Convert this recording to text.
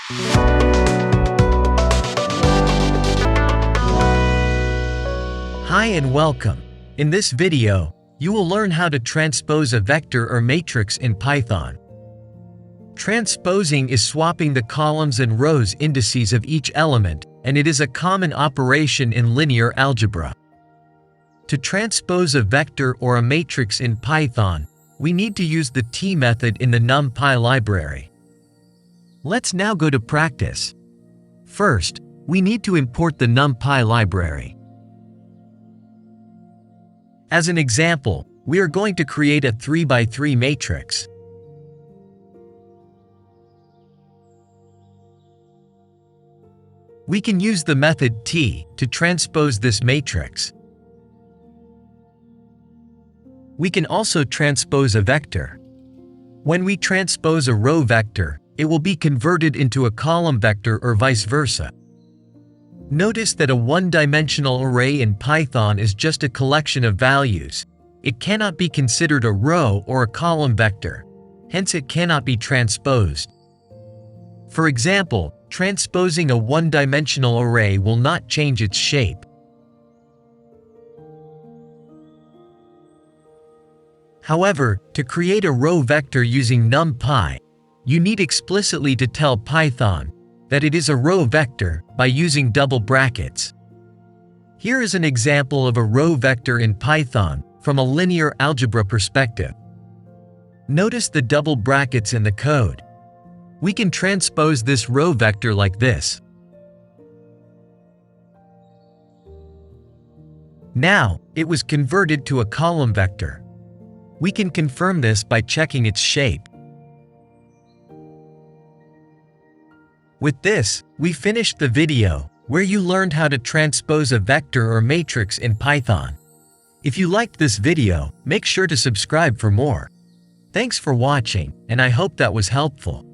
Hi and welcome. In this video, you will learn how to transpose a vector or matrix in Python. Transposing is swapping the columns and rows indices of each element, and it is a common operation in linear algebra. To transpose a vector or a matrix in Python, we need to use the T method in the NumPy library. Let's now go to practice. First, we need to import the NumPy library. As an example, we are going to create a 3x3 matrix. We can use the method T to transpose this matrix. We can also transpose a vector. When we transpose a row vector, it will be converted into a column vector or vice versa. Notice that a one-dimensional array in Python is just a collection of values. It cannot be considered a row or a column vector. Hence, it cannot be transposed. For example, transposing a one-dimensional array will not change its shape. However, to create a row vector using NumPy, you need explicitly to tell Python that it is a row vector by using double brackets. Here is an example of a row vector in Python from a linear algebra perspective. Notice the double brackets in the code. We can transpose this row vector like this. Now, it was converted to a column vector. We can confirm this by checking its shape. With this, we finished the video where you learned how to transpose a vector or matrix in Python. If you liked this video, make sure to subscribe for more. Thanks for watching, and I hope that was helpful.